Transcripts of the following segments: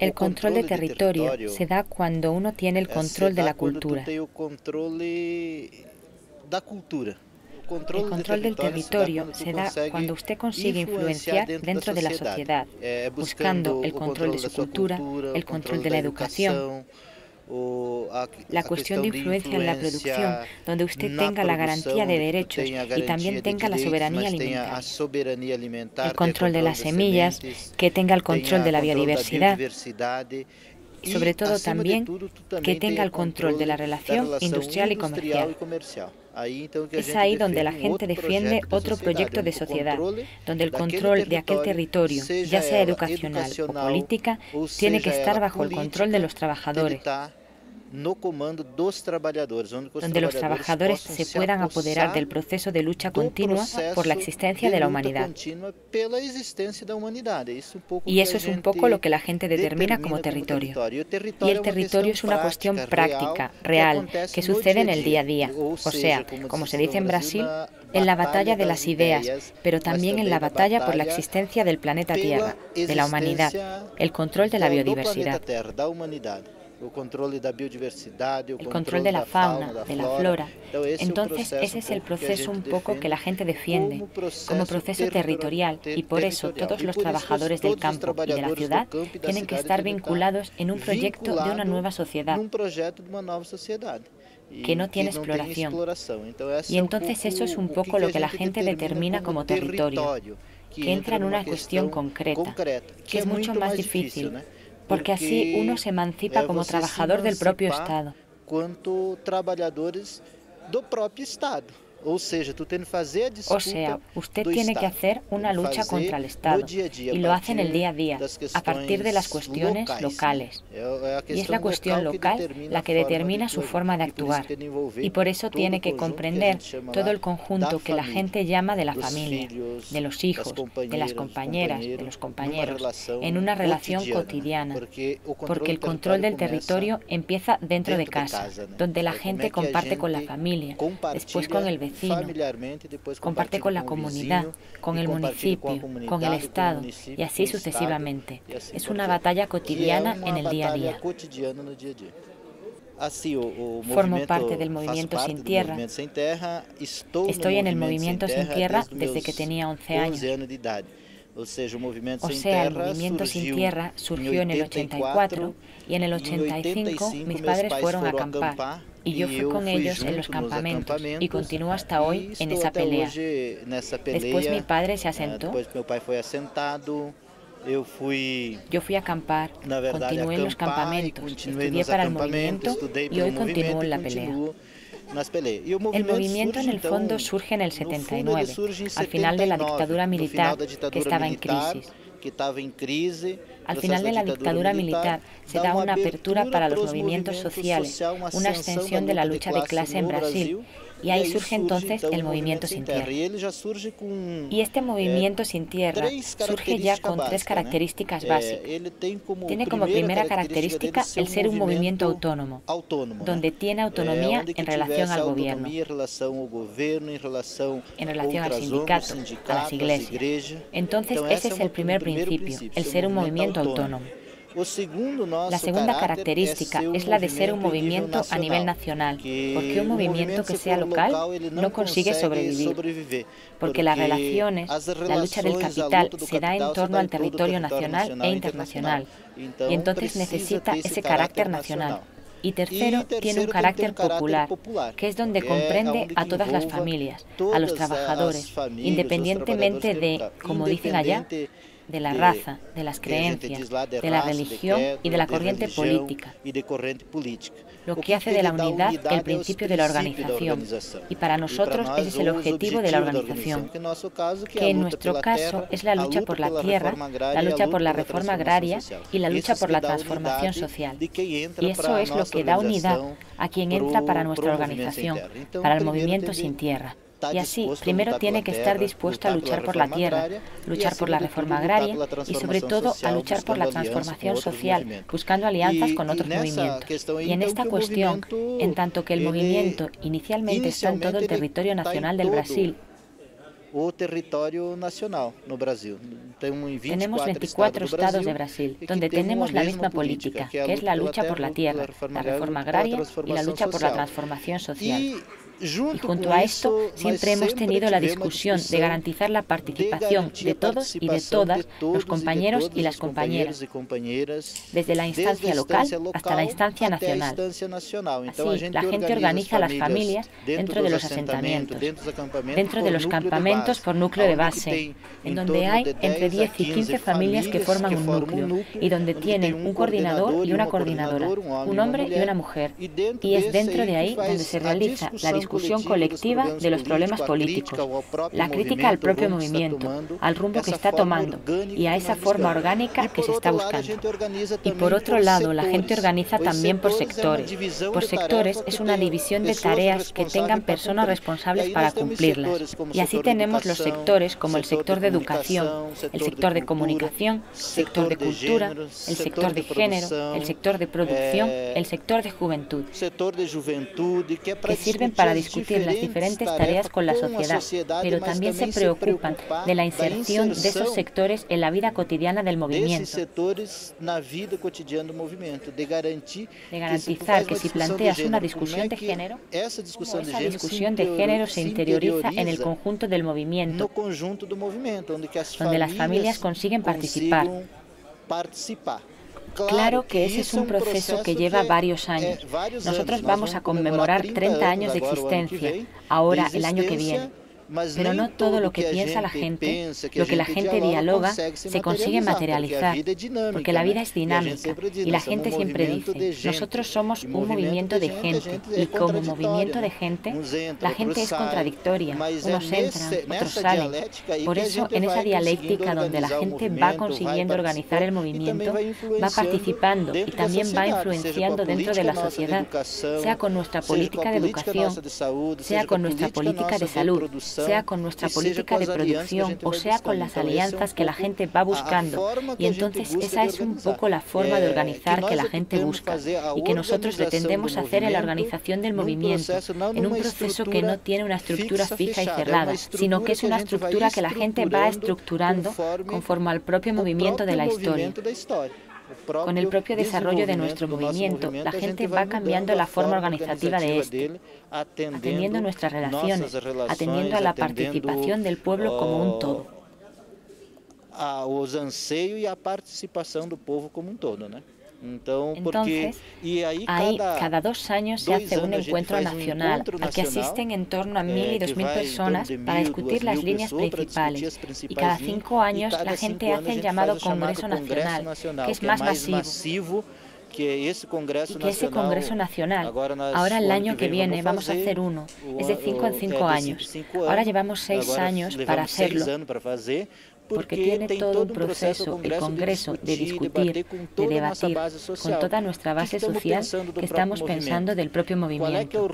El control de territorio se da cuando uno tiene el control de la cultura. El control del territorio se da cuando usted consigue influenciar dentro de la sociedad, buscando el control de su cultura, el control de la educación, la cuestión de influencia en la producción, donde usted tenga la garantía de derechos y también tenga la soberanía alimentaria. El control de las semillas, que tenga el control de la biodiversidad y sobre todo también que tenga el control de la relación industrial y comercial. Es ahí donde la gente defiende otro proyecto de sociedad, donde el control de aquel territorio, ya sea educacional o política, tiene que estar bajo el control de los trabajadores, donde los trabajadores se puedan apoderar del proceso de lucha continua por la existencia de la humanidad. Y eso es un poco lo que la gente determina como territorio. Y el territorio es una cuestión práctica, real, que sucede en el día a día. O sea, como se dice en Brasil, en la batalla de las ideas, pero también en la batalla por la existencia del planeta Tierra, de la humanidad, el control de la biodiversidad. El control de la fauna, de la flora. Entonces, ese es el proceso un poco que la gente defiende como proceso territorial y por eso todos los trabajadores del campo y de la ciudad tienen que estar vinculados en un proyecto de una nueva sociedad que no tiene exploración. Y entonces eso es un poco lo que la gente determina como territorio, que entra en una cuestión concreta, que es mucho más difícil, porque así uno se emancipa como trabajador del propio Estado. O sea, usted tiene que hacer una lucha contra el Estado y lo hace en el día a día, a partir de las cuestiones locales. Y es la cuestión local la que determina su forma de actuar. Y por eso tiene que comprender todo el conjunto que la gente llama de la familia, de los hijos, de las compañeras, de los compañeros, en una relación cotidiana. Porque el control del territorio empieza dentro de casa, donde la gente comparte con la familia, después con el vecino, comparte con la comunidad, con el municipio, con el Estado y así sucesivamente. Es una batalla cotidiana en el día a día. Formo parte del movimiento Sin Tierra. Estoy en el movimiento Sin Tierra desde que tenía 11 años. O sea, el movimiento Sin Tierra surgió en el 84 y en el 85 mis padres fueron a acampar. Y yo fui con ellos en los campamentos y continúo hasta hoy en esa pelea. Después mi padre se asentó. Yo fui a acampar, continué en los campamentos, estudié para el movimiento y hoy continúo en la pelea. El movimiento en el fondo surge en el 79, al final de la dictadura militar que estaba en crisis. Al final de la dictadura militar se da una apertura para los movimientos sociales, una extensión de la lucha de clase en Brasil, y ahí surge entonces el movimiento Sin Tierra. Y este movimiento Sin Tierra surge ya con tres características básicas. Tiene como primera característica el ser un movimiento autónomo, donde tiene autonomía en relación al gobierno, en relación al sindicato, a las iglesias. Entonces ese es el primer principio, el ser un movimiento autónomo. La segunda característica es la de ser un movimiento a nivel nacional, porque un movimiento que sea local no consigue sobrevivir, porque las relaciones, la lucha del capital se da en torno al territorio nacional e internacional, y entonces necesita ese carácter nacional. Y tercero, tiene un carácter popular, que es donde comprende a todas las familias, a los trabajadores, independientemente de, como dicen allá, de la raza, de las creencias, de la religión y de la corriente política, lo que hace de la unidad el principio de la organización. Y para nosotros ese es el objetivo de la organización, que en nuestro caso es la lucha por la tierra, la lucha por la reforma agraria y la lucha por la transformación social. Y eso es lo que da unidad a quien entra para nuestra organización, para el movimiento Sin Tierra. Y así, primero tiene que estar dispuesto a luchar por la tierra, luchar por la reforma agraria y sobre todo a luchar por la transformación social, buscando alianzas con otros movimientos. Y en esta cuestión, en tanto que el movimiento inicialmente está en todo el territorio nacional del Brasil, Tenemos 24 estados de Brasil, donde tenemos la misma política, que es la lucha por la tierra, la reforma agraria y la lucha por la transformación social. Y junto a esto, siempre hemos tenido la discusión de garantizar la participación de todos y de todas los compañeros y las compañeras, desde la instancia local hasta la instancia nacional. Así, la gente organiza las familias dentro de los asentamientos, dentro de los campamentos por núcleo de base, en donde hay entre 10 y 15 familias que forman un núcleo y donde tienen un coordinador y una coordinadora, un hombre y una mujer. Y es dentro de ahí donde se realiza la discusión colectiva de los problemas políticos, la crítica al propio movimiento, al rumbo que está tomando y a esa forma orgánica que se está buscando. Y por otro lado, la gente organiza también por sectores. Por sectores es una división de tareas que tengan personas responsables para cumplirlas. Y así tenemos los sectores como el sector de educación, el sector de comunicación, el sector de cultura, el sector de género, el sector de producción, el sector de juventud, que sirven para discutir las diferentes tareas con la sociedad, pero también se preocupan de la inserción de esos sectores en la vida cotidiana del movimiento, de garantizar que si planteas una discusión de género, esa discusión de género se interioriza en el conjunto del movimiento, donde las familias consiguen participar. Claro que ese es un proceso que lleva varios años. Nosotros vamos a conmemorar 30 años de existencia, ahora el año que viene. Pero no todo lo que piensa la gente, lo que la gente dialoga, se consigue materializar, porque la vida es dinámica y la gente siempre dice, nosotros somos un movimiento de gente y como movimiento de gente, la gente es contradictoria, unos entran, otros salen. Por eso, en esa dialéctica donde la gente va consiguiendo organizar el movimiento, va participando y también va influenciando dentro de la sociedad, sea con nuestra política de educación, sea con nuestra política de salud, sea con nuestra política de producción o sea con las alianzas que la gente va buscando. Y entonces esa es un poco la forma de organizar que la gente busca y que nosotros pretendemos hacer en la organización del movimiento, en un proceso que no tiene una estructura fija y cerrada, sino que es una estructura que la gente va estructurando conforme al propio movimiento de la historia. Con el propio desarrollo de nuestro movimiento, la gente va cambiando la forma organizativa de este, atendiendo nuestras relaciones, atendiendo a la participación del pueblo como un todo. Entonces, ahí cada 2 años se hace un encuentro nacional al que asisten en torno a 1.000 y 2.000 personas para discutir las líneas principales. Y cada 5 años la gente hace el llamado Congreso Nacional, que es más masivo. Y que ese Congreso Nacional, ahora el año que viene vamos a hacer uno, es de 5 en 5 años. Ahora llevamos 6 años para hacerlo, porque tiene todo un proceso, el Congreso, de discutir, de debatir, con toda nuestra base social que estamos pensando del propio movimiento.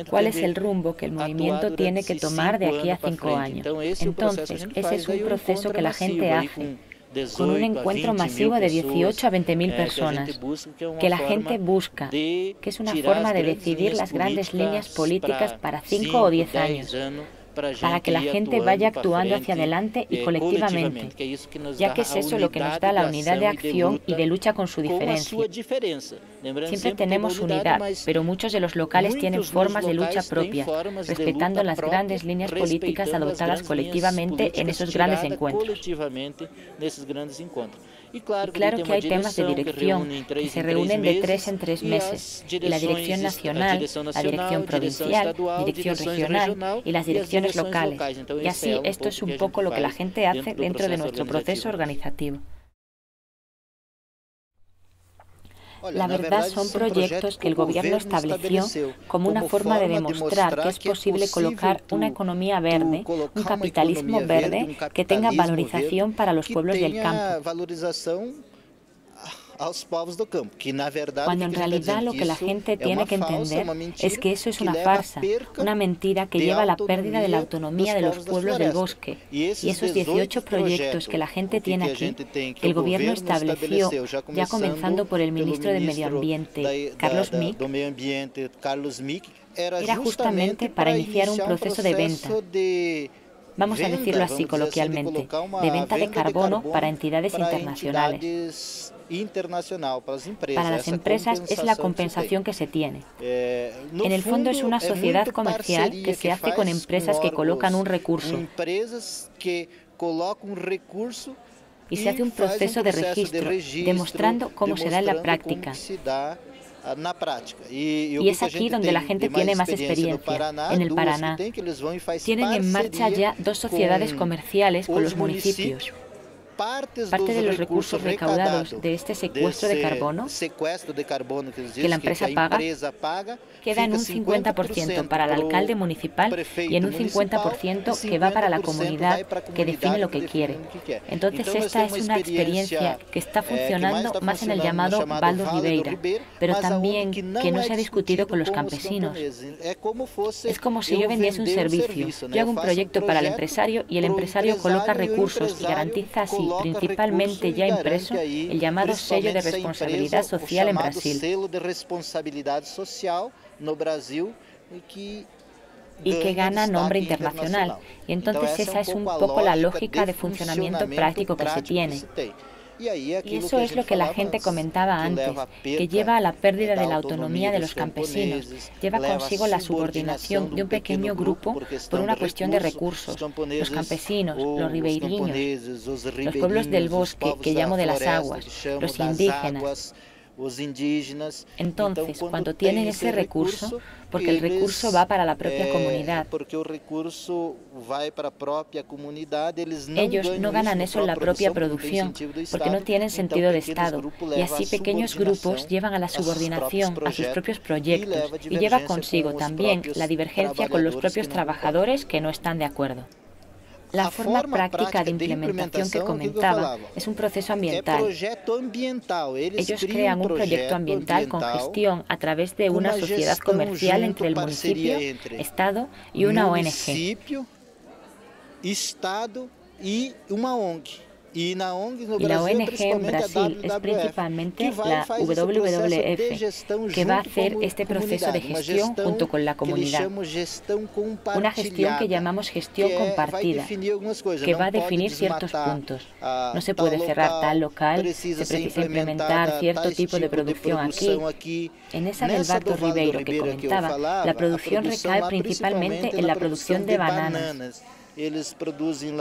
¿Cuál es el rumbo que el movimiento tiene que tomar de aquí a 5 años? Entonces, ese es un proceso que la gente hace, con un encuentro masivo de 18 a 20.000 personas, que la gente busca, que es una forma de decidir las grandes líneas políticas para 5 o 10 años, para que la gente vaya actuando hacia adelante y colectivamente, ya que es eso lo que nos da la unidad de acción y de lucha con su diferencia. Siempre tenemos unidad, pero muchos de los locales tienen formas de lucha propias, respetando las grandes líneas políticas adoptadas colectivamente en esos grandes encuentros. Y claro que hay temas de dirección que se reúnen de 3 en 3 meses, y la dirección nacional, la dirección provincial, dirección regional y las direcciones locales. Y así esto es un poco lo que la gente hace dentro de nuestro proceso organizativo. La verdad son proyectos que el gobierno estableció como una forma de demostrar que es posible colocar una economía verde, un capitalismo verde que tenga valorización para los pueblos del campo. Cuando en realidad lo que la gente tiene que entender es que eso es una farsa, una mentira que lleva a la pérdida de la autonomía de los pueblos del bosque. Y esos 18 proyectos que la gente tiene aquí, que el gobierno estableció, ya comenzando por el ministro de Medio Ambiente, Carlos Mick, era justamente para iniciar un proceso de venta, vamos a decirlo así coloquialmente, de venta de carbono para entidades internacionales. Para las empresas es la compensación que se tiene. En el fondo es una sociedad comercial que se hace con empresas que colocan un recurso y se hace un proceso de registro, demostrando cómo se da en la práctica. Y es aquí donde la gente tiene más experiencia, en el Paraná. Tienen en marcha ya 2 sociedades comerciales con los municipios. Parte de los recursos recaudados de este secuestro de carbono que la empresa paga queda en un 50% para el alcalde municipal y en un 50% que va para la comunidad que define lo que quiere. Entonces esta es una experiencia que está funcionando más en el llamado Val do Ribeira, pero también que no se ha discutido con los campesinos. Es como si yo vendiese un servicio. Yo hago un proyecto para el empresario y el empresario coloca recursos y garantiza así, principalmente ya impreso, el llamado sello de responsabilidad social en Brasil. Y que gana nombre internacional. Y entonces esa es un poco la lógica de funcionamiento práctico que se tiene. Y eso es lo que la gente comentaba antes, que lleva a la pérdida de la autonomía de los campesinos, lleva consigo la subordinación de un pequeño grupo por una cuestión de recursos, los campesinos, los ribeiriños, los pueblos del bosque, que llamo de las aguas, los indígenas. Entonces, cuando tienen ese recurso, porque el recurso va para la propia comunidad, ellos no ganan eso en la propia producción, porque no tienen sentido de Estado, y así pequeños grupos llevan a la subordinación a sus propios proyectos, y lleva consigo también la divergencia con los propios trabajadores que no están de acuerdo. La forma práctica de implementación que comentaba es un proceso ambiental. Ellos crean un proyecto ambiental con gestión a través de una sociedad comercial entre el municipio, Estado y una ONG. Y la ONG en Brasil es principalmente la WWF, que va a hacer este proceso de gestión junto con la comunidad. Una gestión que llamamos gestión compartida, que va a definir ciertos puntos. No se puede cerrar tal local, se precisa implementar cierto tipo de producción aquí. En esa del Val do Ribeira que comentaba, la producción recae principalmente en la producción de bananas. Ellos producen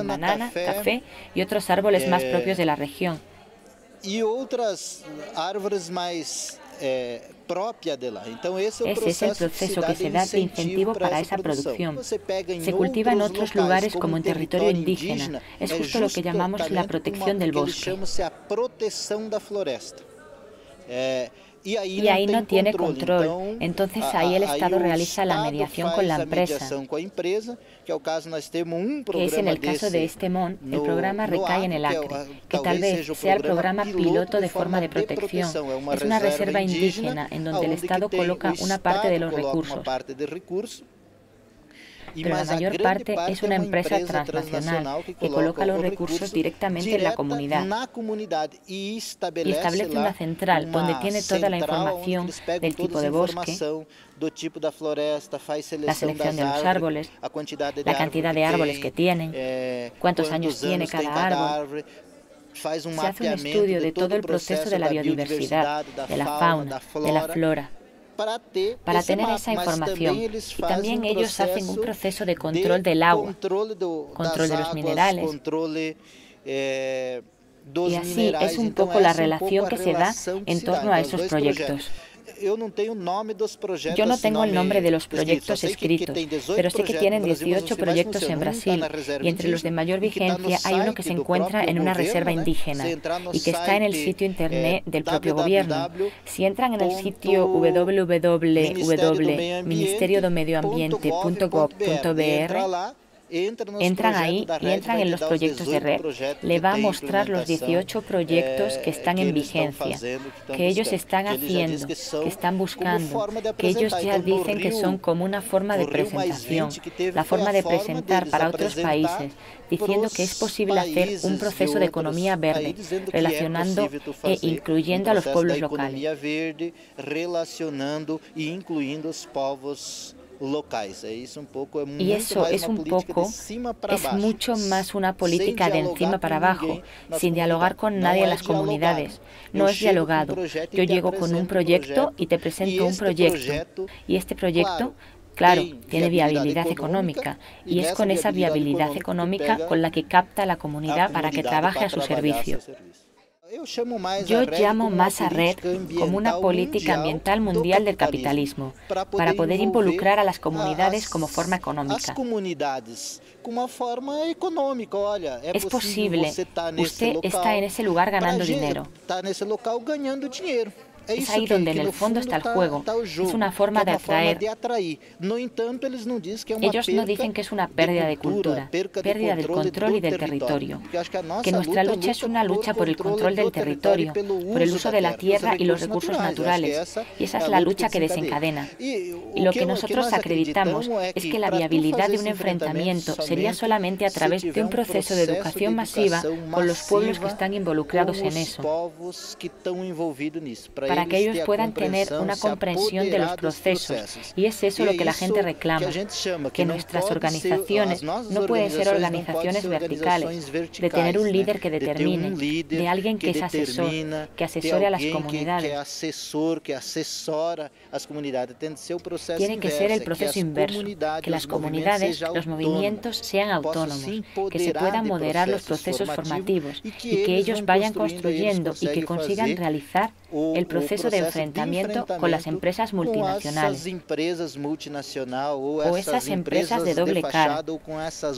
banana, café y otros árboles más propios de la región. Y otras árboles más propias de la. Ese es el proceso que se da de incentivo para esa producción. Se cultiva en otros lugares como en territorio indígena. Es justo lo que llamamos la protección del bosque. Y ahí no tiene control. Entonces ahí el Estado realiza la mediación con la empresa, que es en el caso de este MON, el programa recae en el Acre, que tal vez sea el programa piloto de forma de protección. Es una reserva indígena en donde el Estado coloca una parte de los recursos, pero la mayor parte es una empresa transnacional que coloca los recursos directamente en la comunidad y establece una central donde tiene toda la información del tipo de bosque, la selección de los árboles, la cantidad de árboles que tienen, cuántos años tiene cada árbol. Se hace un estudio de todo el proceso de la biodiversidad, de la fauna, de la flora, para tener esa información. Y también ellos hacen un proceso de control del agua, control de los minerales. Y así es un poco la relación que se da en torno a esos proyectos. Yo no tengo el nombre de los proyectos escritos, pero sé que tienen 18 proyectos en Brasil y entre los de mayor vigencia hay uno que se encuentra en una reserva indígena y que está en el sitio internet del propio gobierno. Si entran en el sitio www.ministeriodomedioambiente.gov.br, entran ahí y entran en los proyectos de red. Le va a mostrar los 18 proyectos que están en vigencia, que ellos están haciendo, que están buscando, que ellos ya dicen que son como una forma de presentación, la forma de presentar para otros países, diciendo que es posible hacer un proceso de economía verde, relacionando e incluyendo a los pueblos locales. locais. Y eso es mucho más una política de encima para abajo, sin dialogar con nadie en las comunidades. No es dialogado. Yo llego con un proyecto y te presento un proyecto. Y este proyecto, claro, tiene viabilidad económica, y es con esa viabilidad económica con la que capta a la comunidad para que trabaje a su servicio. Yo llamo más a REDD como una política ambiental mundial del capitalismo, para poder involucrar a las comunidades como forma económica. Es posible, usted está en ese lugar ganando dinero. Es ahí donde en el fondo está el juego. Es una forma de atraer. Ellos no dicen que es una pérdida de cultura, pérdida del control y del territorio. Que nuestra lucha es una lucha por el control del territorio, por el uso de la tierra y los recursos naturales. Y esa es la lucha que desencadena. Y lo que nosotros acreditamos es que la viabilidad de un enfrentamiento sería solamente a través de un proceso de educación masiva con los pueblos que están involucrados en eso, para que ellos puedan tener una comprensión de los procesos. Y es eso lo que la gente reclama, que nuestras organizaciones no pueden ser organizaciones verticales, de tener un líder que determine, de alguien que es asesor, que asesore a las comunidades. Tiene que ser el proceso inverso, que las comunidades, los movimientos sean autónomos, que se puedan moderar los procesos formativos y que ellos vayan construyendo y que consigan realizar el proceso de enfrentamiento con las empresas multinacionales, o esas empresas de doble cara,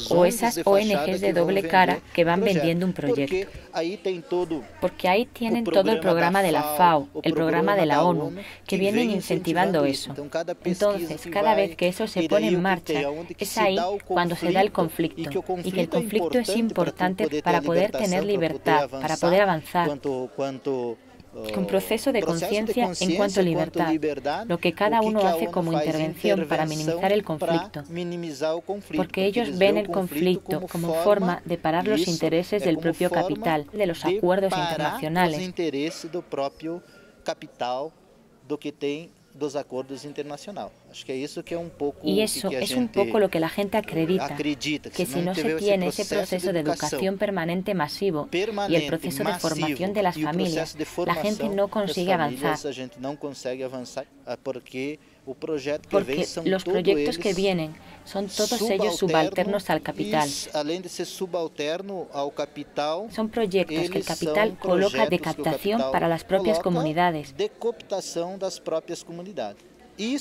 o esas ONGs de doble cara que van vendiendo un proyecto. Porque ahí tienen todo el programa de la FAO, el programa de la ONU, que vienen incentivando eso. Entonces, cada vez que eso se pone en marcha, es ahí cuando se da el conflicto, y que el conflicto es importante para poder tener libertad, para poder avanzar. Con proceso de conciencia en cuanto a libertad, lo que cada uno hace como intervención para minimizar el conflicto, porque ellos ven el conflicto como forma de parar los intereses del propio capital, de los acuerdos internacionales. Y eso es un poco lo que la gente acredita, que si no se tiene ese proceso de educación permanente masivo y el proceso de formación de las familias, la gente no consigue avanzar. Porque los proyectos que vienen son todos ellos subalternos al capital. Son proyectos que el capital coloca de captación para las propias comunidades. Y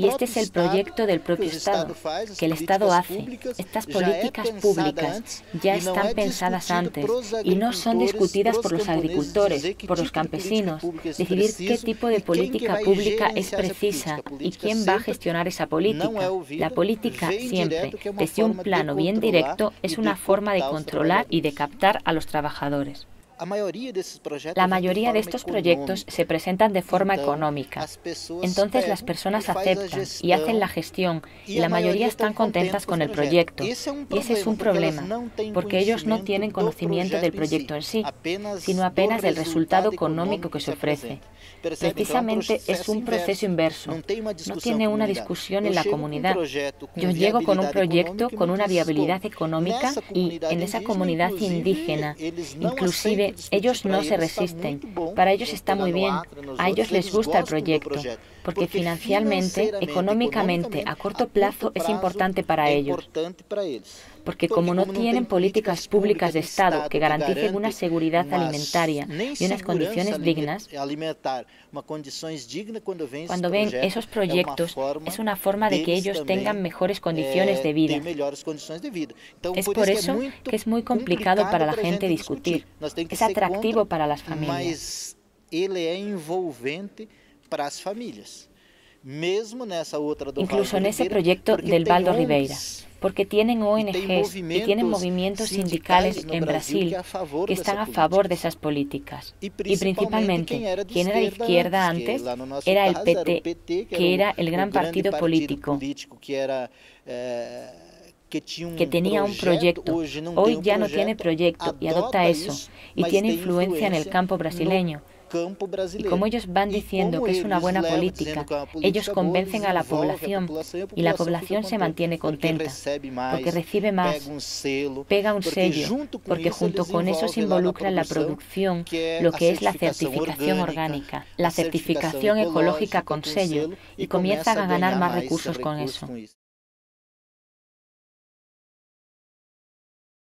este es el proyecto del propio Estado, que el Estado hace. Estas políticas públicas ya están pensadas antes y no son discutidas por los agricultores, por los campesinos. Decidir qué tipo de política pública es precisa y quién va a gestionar esa política. La política siempre, desde un plano bien directo, es una forma de controlar y de captar a los trabajadores. La mayoría de estos proyectos se presentan de forma económica. Entonces las personas aceptan y hacen la gestión y la mayoría están contentas con el proyecto. Y ese es un problema, porque ellos no tienen conocimiento del proyecto en sí, sino apenas del resultado económico que se ofrece. Precisamente es un proceso inverso. No tiene una discusión en la comunidad. Yo llego con un proyecto con una viabilidad económica y en esa comunidad indígena, inclusive, ellos no se resisten. Para ellos está muy bien. A ellos les gusta el proyecto, porque financieramente, económicamente, a corto plazo es importante para ellos. Porque como no tienen políticas públicas de Estado que garanticen una seguridad alimentaria y unas condiciones dignas, cuando ven esos proyectos es una forma de que ellos tengan mejores condiciones de vida. Es por eso que es muy complicado para la gente discutir. Es atractivo para las familias. Incluso en ese proyecto del Valdo Ribeira, porque tienen ONGs y tienen movimientos sindicales en Brasil que están a favor de esas políticas. Y principalmente, quien era de izquierda antes era el PT, que era el gran partido político, que tenía un proyecto. Hoy ya no tiene proyecto y adopta eso, y tiene influencia en el campo brasileño. Y como ellos van diciendo que es una buena política, ellos convencen a la población y la población se mantiene contenta porque recibe más, pega un sello, porque junto con eso se involucra en la producción lo que es la certificación orgánica, la certificación ecológica con sello, y comienzan a ganar más recursos con eso.